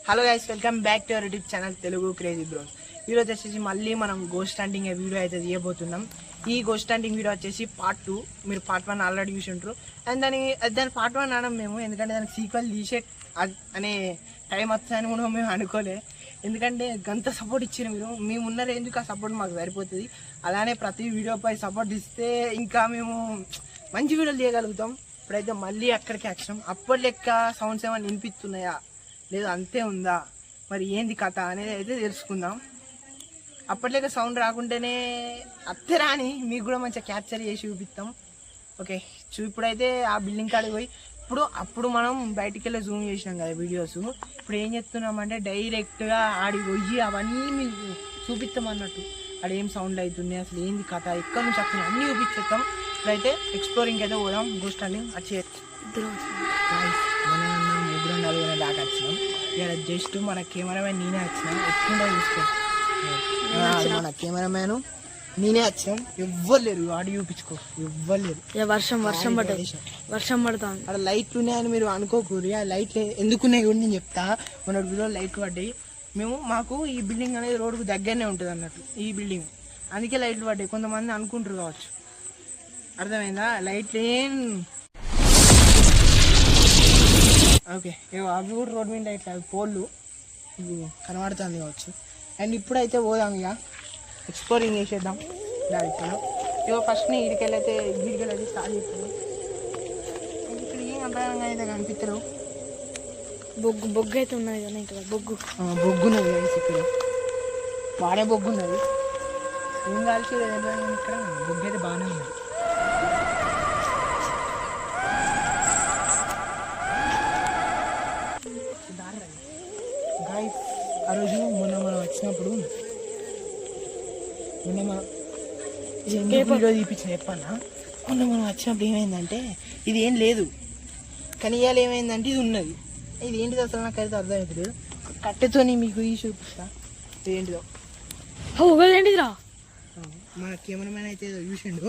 Hello guys, welcome back to our YouTube channel Telugu crazy bros. ఈరోజు వచ్చేసి మళ్ళీ మనం గోస్ట్ హంటింగ్ వీడియో అయితే తీయబోతున్నాం. ఈ గోస్ట్ హంటింగ్ వీడియో వచ్చేసి పార్ట్ 2. మీరు పార్ట్ 1 ఆల్రెడీ చూసి ఉంటారు. అండ్ దాని పార్ట్ 1 అనడం మేము, ఎందుకంటే దానికి సీక్వెల్ తీసే అనే టైం వస్తుందని కూడా మేము అనుకోలే. ఎందుకంటే గంత సపోర్ట్ ఇచ్చారు మీరు. మేము ఉన్న రేంజ్కి ఆ సపోర్ట్ మాకు సరిపోతుంది. అలానే ప్రతి వీడియోపై సపోర్ట్ ఇస్తే ఇంకా మేము మంచి వీడియోలు తీయగలుగుతాం. ఇప్పుడైతే మళ్ళీ అక్కడికి వచ్చినాం. అప్పటి లెక్క సౌండ్స్ ఏమైనా వినిపిస్తున్నాయా లేదు అంతే ఉందా, మరి ఏంది కథ అనేది అయితే తెలుసుకుందాం. అప్పట్లేక సౌండ్ రాకుంటేనే అత్తే రాని మీకు కూడా మంచిగా క్యాప్చర్ చేసి చూపిస్తాం. ఓకే, ఇప్పుడైతే ఆ బిల్డింగ్ కాడికి పోయి అప్పుడు మనం బయటికి వెళ్ళి జూమ్ చేసినాం కదా వీడియోస్. ఇప్పుడు ఏం చెప్తున్నామంటే డైరెక్ట్గా ఆడికి పోయి అవన్నీ మీకు చూపిస్తాం అన్నట్టు. ఆడ ఏం సౌండ్లు అవుతున్నాయి, అసలు ఏంది కథ, ఎక్కడి నుంచి వస్తున్నాయి అన్నీ చూపించేస్తాం. ఇప్పుడైతే ఎక్స్ప్లోరింగ్ అయితే పోదాం. గోస్ట్ హంటింగ్ వచ్చే ముగ్గురు నలుగురు దాకా వచ్చినాం. ఇక్కడ జస్ట్ మన కెమెరామెన్ నేనే వచ్చినాం. ఎట్లుండో చూసుకో, మన కెమెరామెన్ నేనే వచ్చినాం. ఎవ్వరు లేరు, ఆడి చూపించుకో, ఎవ్వరు లేరు. వర్షం పడతాం. అక్కడ లైట్లు ఉన్నాయని మీరు అనుకోకూరి. ఆ లైట్లు ఎందుకున్నాయి కూడా నేను చెప్తా. మన వీడియో లైట్లు పడ్డాయి. మాకు ఈ బిల్డింగ్ అనేది రోడ్డుకు దగ్గరనే ఉంటుంది అన్నట్టు ఈ బిల్డింగ్, అందుకే లైట్లు పడ్డాయి. కొంతమంది అనుకుంటారు కావచ్చు, అర్థమైందా? లైట్లు ఏం ఓకే, అవి కూడా రోడ్ మీద ఇట్లా పోళ్ళు కనబడుతుంది కావచ్చు. అండ్ ఇప్పుడైతే పోదాం, ఇక ఎక్స్ప్లోరింగ్ చేసేద్దాం దాంట్లో. ఇక ఫస్ట్ ఇడికెళ్ళైతే స్టార్ట్ చేస్తాను. ఇక్కడ ఏం అంతగా అయితే కనిపిస్తారు. బొగ్గు అయితే ఉన్నది కదా, ఇక్కడ బొగ్గున్నది ఇక్కడ, బాగానే బొగ్గున్నది. ఏం కాల్చి ఇక్కడ బొగ్గు అయితే బాగానే ఉన్నది. ఆ రోజు మొన్న మనం వచ్చినప్పుడు వీడియో తీపించిన చెప్పన్నా. మొన్న మనం వచ్చినప్పుడు ఏమైందంటే ఇది ఏం లేదు, కానీ ఇవాళ ఏమైందంటే ఇది ఉన్నది. ఇది ఏంటిది అసలు నాకైతే అర్థమవుతుంది. కట్టెతో మీకు ఈ చూపిస్తా ఇదేంటిదో. ఏంటిదిరా, మన కెమెరామెన్ అయితే ఏదో చూసిండు.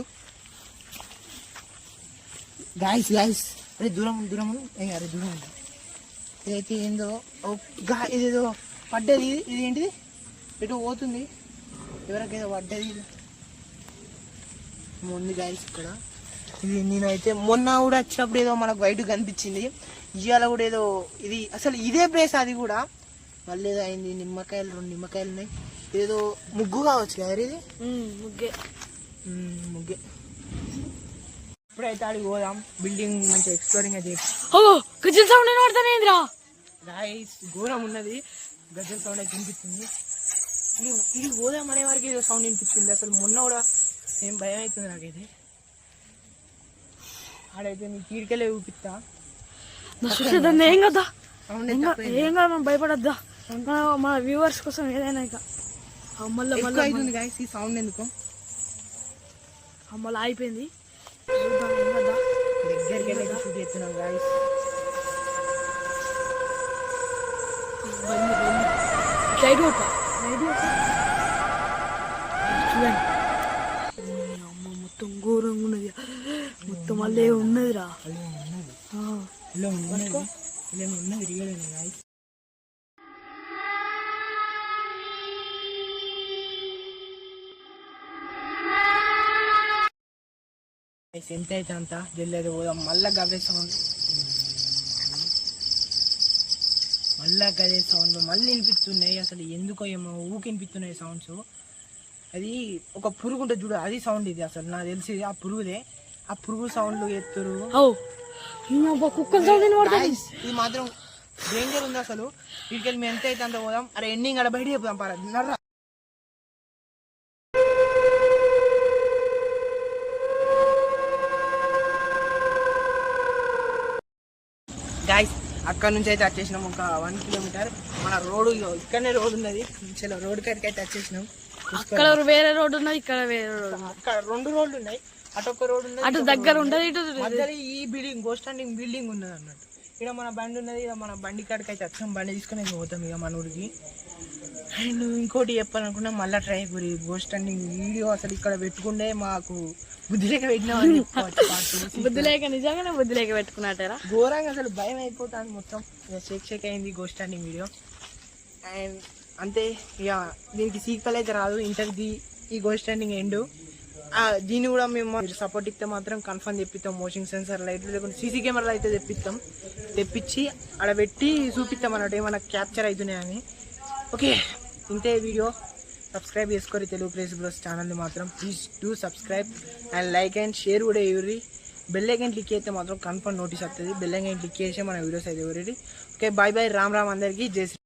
గాయస్ అరే దూరం అరే దూరం ఉంది. ఇదైతే ఏందో ఇదేదో పడ్డది. ఇది ఏంటిది, ఎటు పోతుంది, ఎవరికైతే పడ్డది ఉంది గాయస్ ఇక్కడ. ఇది నేనైతే మొన్న కూడా వచ్చినప్పుడు ఏదో మనకు వైట్ కనిపించింది. ఇవాళ కూడా ఏదో ఇది అసలు ఇదే ప్లేస్, అది కూడా మళ్ళీ ఏదో అయింది. నిమ్మకాయలు 2 నిమ్మకాయలు ఉన్నాయి. ఏదో ముగ్గు కావచ్చు కదా ఇది, ముగ్గే. ఇప్పుడైతే ఆడికి పోదాం. బిల్డింగ్ మంచిగా ఎక్స్ప్లోరింగ్ అయితే గాయస్ ఘోరం ఉన్నది. గజ్జల సౌండ్ అయితే వినిపిస్తుంది. ఇది పోదాం అనే వారికి ఏదో సౌండ్ వినిపిస్తుంది. అసలు మొన్న కూడా ఏం భయం అవుతుంది నాకైతే. ఆడైతే మీకు కీడికెళ్ళే చూపిస్తా. ఏం కదా మనం భయపడద్దా, మన వ్యూవర్స్ కోసం ఏదైనా. ఇక అవుతుంది గాయస్ ఈ సౌండ్ ఎందుకు మళ్ళీ అయిపోయింది. దగ్గరికి వెళ్ళి షూట్ చేస్తున్నాం గాయస్. అమ్మ మొత్తం ఘోరంగా ఉన్నది. మొత్తం మళ్ళీ ఉన్నదిరా, ఉన్నది రియల్ గాయస్. ఎంత అయితే అంత జల్లి అయితే పోదాం. మళ్ళా గదే సౌండ్ మళ్ళీ వినిపిస్తున్నాయి. అసలు ఎందుకో ఏమో ఊకి వినిపిస్తున్నాయి సౌండ్స్. అది ఒక పురుగు ఉంటుంది చూడు, అది సౌండ్. ఇది అసలు నాకు తెలిసి ఆ పురుగుదే. ఆ పురుగు సౌండ్లు ఎత్తురు. ఇది మాత్రం డేంజర్ ఉంది అసలు. వీటికి మేము ఎంత అయితే అంత పోదాం. అరే ఎండింగ్ అక్కడ బయట చెప్దాం పరా. గాయస్ అక్కడ నుంచి అయితే వచ్చేసినాం. ఒక 1 కిలోమీటర్ మన రోడ్డు, ఇక్కడనే రోడ్ ఉన్నది. చలో రోడ్ కాడికి అయితే వచ్చేసినాం. అక్కడ వేరే రోడ్ ఉన్నది, ఇక్కడ వేరే రోడ్. అక్కడ 2 రోడ్లు ఉన్నాయి. అటు ఒక రోడ్ ఉన్నది, అటు దగ్గర ఉండదు, ఇటు మధ్యలో ఈ బిల్డింగ్ గోస్ట్ హంటింగ్ బిల్డింగ్ ఉన్నది అన్నట్టు. ఇక్కడ మన బండి ఉన్నది. ఇక మన బండి కాడికి అయితే వచ్చాం. బండి తీసుకొని పోతాం ఇక మన ఊరికి. అండ్ ఇంకోటి చెప్పాలనుకున్నా, మళ్ళీ try puri ghost hunting video అసలు ఇక్కడ పెట్టుకుంటే మాకు బుద్ధి లేక పెట్టినామని చెప్పుకోవచ్చు పార్ట్ 2 బుద్ధి లేక నిజంగానే బుద్ధి లేక పెట్టుకున్నట్టారా? ఘోరంగా అసలు భయం అయిపోతాను మొత్తం. ఇక షేక్ అయింది గోస్ట్ స్టాండింగ్ వీడియో. అండ్ అంతే ఇక దీనికి సీక్వెల్ అయితే రాదు, ఇంటర్ది ఈ గోస్ట్ స్టాండింగ్ ఎండ్. దీన్ని కూడా మేము మీరు సపోర్ట్ ఇస్తే మాత్రం కన్ఫర్మ్ తెప్పిస్తాం. మోషన్ సెన్సార్ లైట్లు లేకుండా సీసీ కెమెరాలు అయితే తెప్పించి ఆడ పెట్టి చూపిస్తాం అన్నట్టు ఏమన్నా క్యాప్చర్ అవుతున్నాయని. ఓకే, ఇంతే వీడియో. సబ్స్క్రైబ్ చేసుకోరు తెలుగు క్రేజీ బ్రోస్ ఛానల్ని మాత్రం. Please do subscribe and like and share కూడా ఇవ్వరి. బెల్ ఐకాన్ క్లిక్ అయితే మాత్రం కన్ఫర్మ్ నోటీస్ వస్తుంది. బెల్ ఐకాన్ క్లిక్ చేసి మన వీడియోస్ అయితే ఇవ్వరి. Okay, bye bye, Ram Ram అందరికీ, జై శ్రీ.